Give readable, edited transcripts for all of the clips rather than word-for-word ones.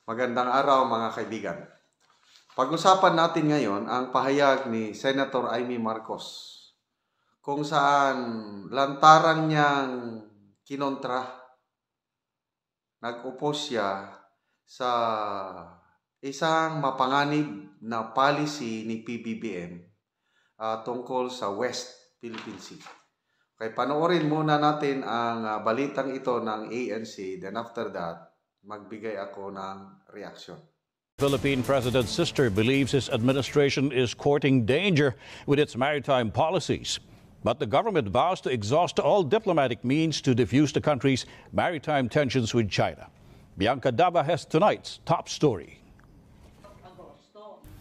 Magandang araw mga kaibigan. Pag-usapan natin ngayon ang pahayag ni Senator Amy Marcos kung saan lantaran niyang kinontra, nag-oppose siya sa isang mapanganib na policy ni PBBM tungkol sa West Philippine Sea. Okay, panoorin muna natin ang balitang ito ng ANC, then after that, magbigay ako ng reaksyon. Philippine President's sister believes his administration is courting danger with its maritime policies. But the government vows to exhaust all diplomatic means to defuse the country's maritime tensions with China. Bianca Dava has tonight's top story.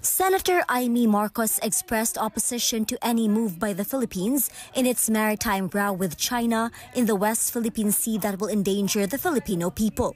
Senator Amy Marcos expressed opposition to any move by the Philippines in its maritime row with China in the West Philippine Sea that will endanger the Filipino people.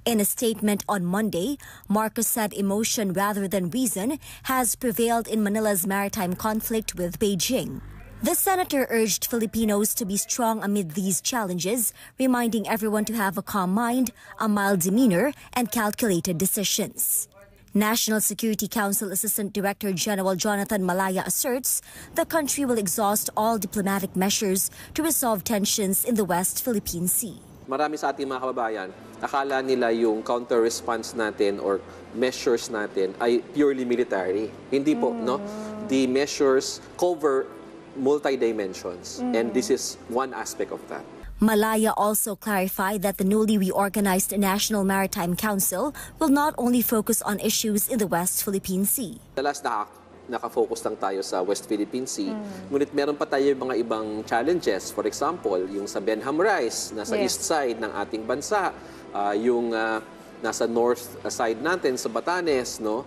In a statement on Monday, Marcos said emotion rather than reason has prevailed in Manila's maritime conflict with Beijing. The senator urged Filipinos to be strong amid these challenges, reminding everyone to have a calm mind, a mild demeanor, and calculated decisions. National Security Council Assistant Director General Jonathan Malaya asserts the country will exhaust all diplomatic measures to resolve tensions in the West Philippine Sea. Marami sa ating mga kababayan, akala nila yung counter-response natin or measures natin ay purely military. Hindi po, no? The measures cover multi-dimensions, and this is one aspect of that. Malaya also clarified that the newly reorganized National Maritime Council will not only focus on issues in the West Philippine Sea. Dalas nakafocus lang tayo sa West Philippine Sea. Ngunit meron pa tayo mga ibang challenges. For example, yung sa Benham Rice, nasa east side ng ating bansa. Yung nasa north side natin sa Batanes, no?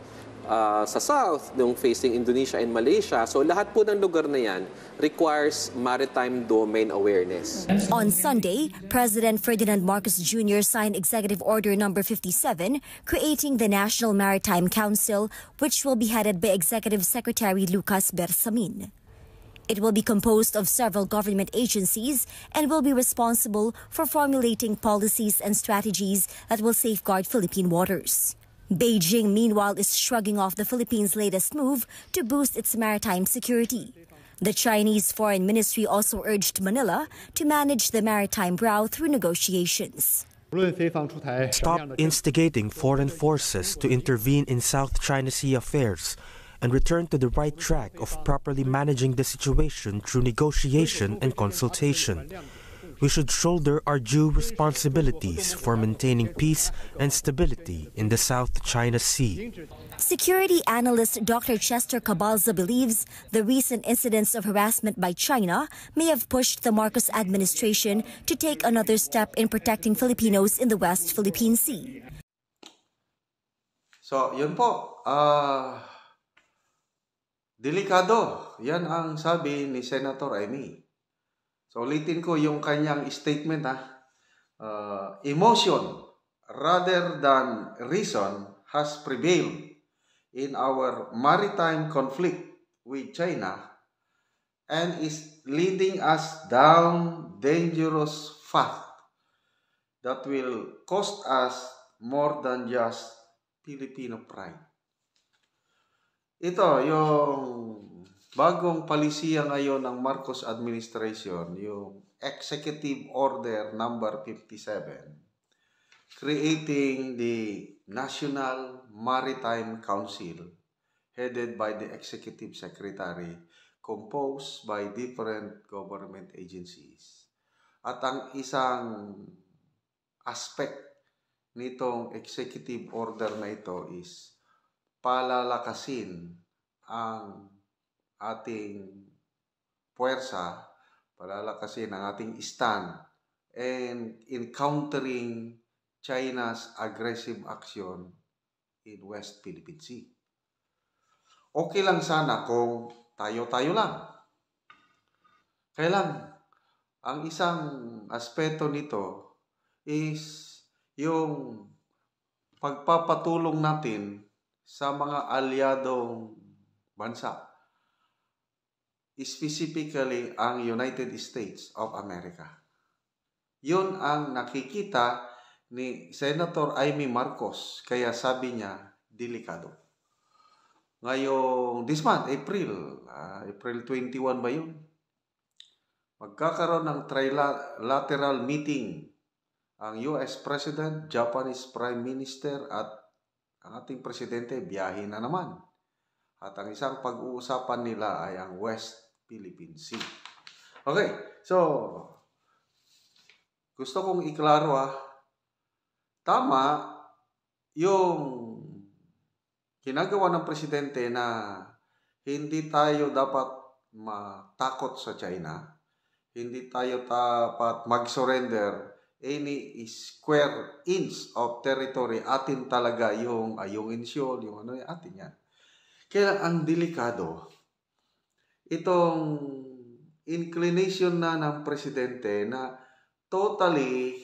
Sa south, yung facing Indonesia and Malaysia. So lahat po ng lugar na yan requires maritime domain awareness. On Sunday, President Ferdinand Marcos Jr. signed Executive Order No. 57, creating the National Maritime Council, which will be headed by Executive Secretary Lucas Bersamin. It will be composed of several government agencies and will be responsible for formulating policies and strategies that will safeguard Philippine waters. Beijing, meanwhile, is shrugging off the Philippines' latest move to boost its maritime security. The Chinese Foreign Ministry also urged Manila to manage the maritime row through negotiations. Stop instigating foreign forces to intervene in South China Sea affairs and return to the right track of properly managing the situation through negotiation and consultation. We should shoulder our due responsibilities for maintaining peace and stability in the South China Sea. Security analyst Dr. Chester Cabalza believes the recent incidents of harassment by China may have pushed the Marcos administration to take another step in protecting Filipinos in the West Philippine Sea. So, yun po. Delikado. Yan ang sabi ni Senator Amy. So, ulitin ko yung kanyang statement. Emotion rather than reason has prevailed in our maritime conflict with China and is leading us down dangerous path that will cost us more than just Filipino pride. Ito yung bagong palisiya ngayon ng Marcos administration, yung Executive Order No. 57, creating the National Maritime Council headed by the Executive Secretary, composed by different government agencies. At ang isang aspect nitong executive order na ito is palalakasin ang ating puwersa, palalakasin ang ating stand and encountering China's aggressive action in West Philippine Sea. Okay lang sana kung tayo-tayo lang. Kaya lang, ang isang aspeto nito is yung pagpapatulong natin sa mga alyadong bansa. Specifically ang United States of America. Yun ang nakikita ni Senator Amy Marcos. Kaya sabi niya, delikado. Ngayong this month, April 21 ba yun? Magkakaroon ng trilateral meeting ang US President, Japanese Prime Minister at ang ating Presidente biyahe na naman. At ang isang pag-uusapan nila ay ang West Philippine Sea. Okay, so gusto kong iklaro tama yung ginagawa ng Presidente na hindi tayo dapat matakot sa China. Hindi tayo dapat mag-surrender any square inch of territory. Atin talaga yung insyol, yung atin yan. Kaya ang delikado, itong inclination na ng Presidente na totally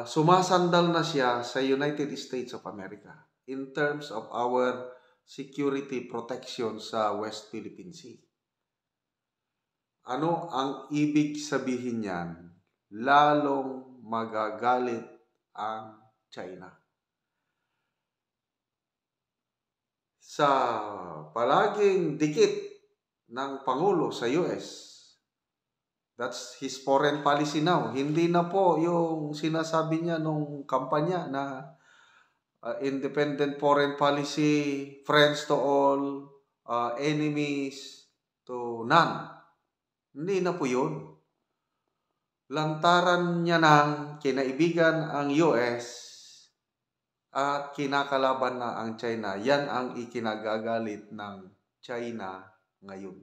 sumasandal na siya sa United States of America in terms of our security protection sa West Philippine Sea. Ano ang ibig sabihin niyan? Lalong magagalit ang China. Sa palaging dikit ng Pangulo sa US, that's his foreign policy now. Hindi na po yung sinasabi niya nung kampanya na independent foreign policy, friends to all, enemies to none. Hindi na po yun. Lantaran niya ng kinaibigan ang US at kinakalaban na ang China. Yan ang ikinagagalit ng China ngayon.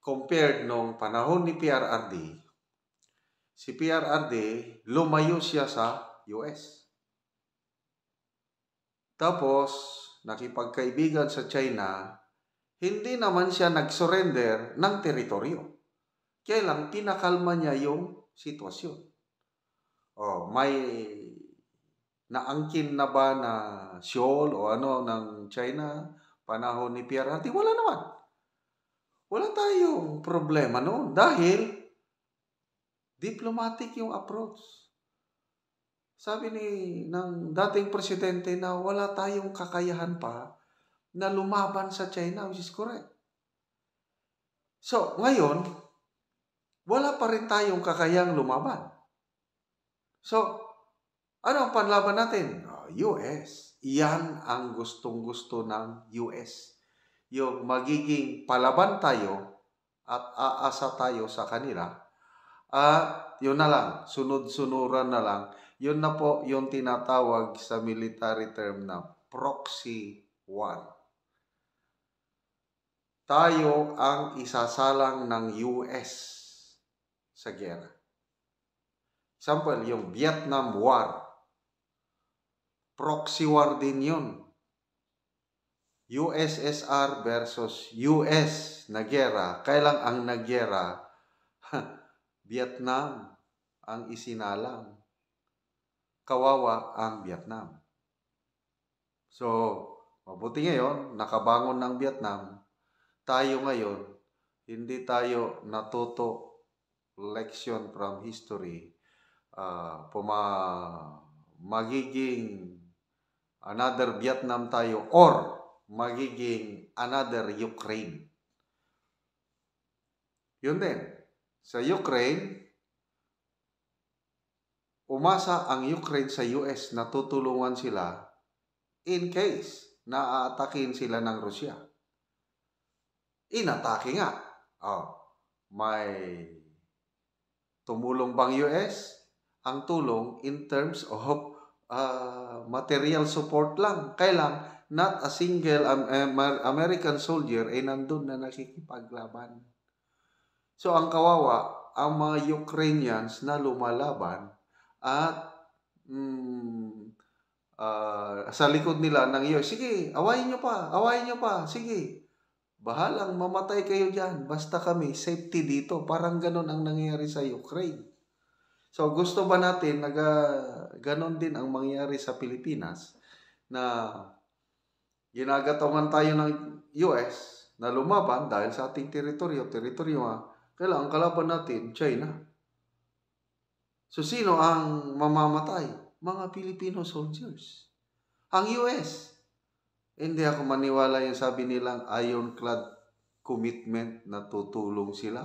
Compared nung panahon ni PRRD, si PRRD lumayo siya sa US. Tapos, nakipagkaibigan sa China, hindi naman siya nag-surrender ng teritoryo. Kaya lang, pinakalma niya yung sitwasyon. May naangkin na ba na shoal o ng China panahon ni PRRD? Wala naman. Wala tayong problema noon dahil diplomatic yung approach. Sabi ng dating presidente na wala tayong kakayahan pa na lumaban sa China, which is correct. So, ngayon, wala pa rin tayong kakayang lumaban. So, ano ang panlaban natin? US. Iyan ang gustong-gusto ng US. Yung magiging palaban tayo at aasa tayo sa kanila. At yun na lang, sunod-sunuran na lang. Yun na po yung tinatawag sa military term na proxy war. Tayo ang isasalang ng US sa giyera. Example, yung Vietnam War. Proxy war din yun. USSR versus US na giyera. Kailang ang nagyera? Vietnam ang isinalang. Kawawa ang Vietnam. So, mabuti ngayon, nakabangon ng Vietnam. Tayo ngayon, hindi tayo natuto leksyon from history. Magiging another Vietnam tayo or magiging another Ukraine. Yun din. Sa Ukraine, umasa ang Ukraine sa US na tutulungan sila in case na aatakin sila ng Rusya. Inatake nga. May tumulong bang US? Ang tulong in terms of material support lang. Kailang not a single American soldier ay nandun na nakikipaglaban. So ang kawawa, ang mga Ukrainians na lumalaban at sa likod nila ng US, sige, awayin nyo pa, sige. Bahalang mamatay kayo dyan, basta kami, safety dito. Parang ganon ang nangyayari sa Ukraine. So, gusto ba natin na ganon din ang mangyayari sa Pilipinas na ginagatawan tayo ng US na lumaban dahil sa ating teritoryo kailangan ang kalaban natin, China. So sino ang mamamatay? Mga Filipino soldiers. Ang US. Hindi ako maniwala yung sabi nilang ironclad commitment na tutulong sila.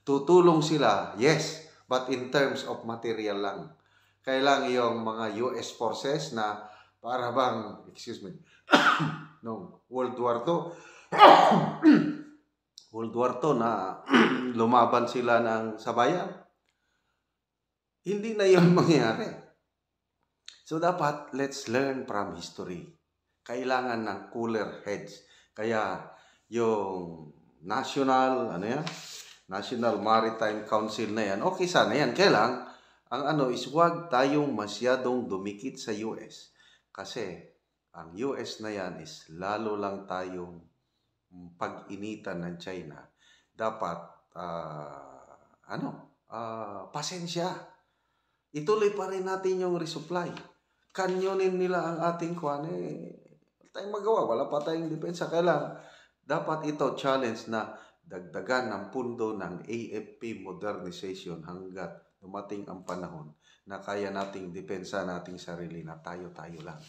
Tutulong sila, yes, but in terms of material lang. Kailang yung mga US forces na para bang, no, World War II, World War II na lumaban sila ng sabayan. Hindi na yun mangyari. So dapat, let's learn from history. Kailangan ng cooler heads. Kaya yung National Maritime Council na yan, okay sana yan. Kailang, ang is huwag tayong masyadong dumikit sa US. Kasi, ang US na yan is lalo lang tayong pag-initan ng China. Dapat, pasensya. Ituloy pa rin natin yung resupply. Kanyonin nila ang ating kwan, wala tayong magawa, wala pa tayong depensa. Kailang, dapat ito challenge na dagdagan ng pundo ng AFP modernization hanggat dumating ang panahon na kaya nating depensa nating sarili na tayo-tayo lang.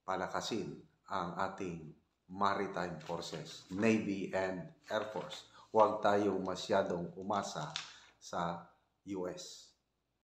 Palakasin ang ating maritime forces, Navy and Air Force. Huwag tayong masyadong umasa sa US.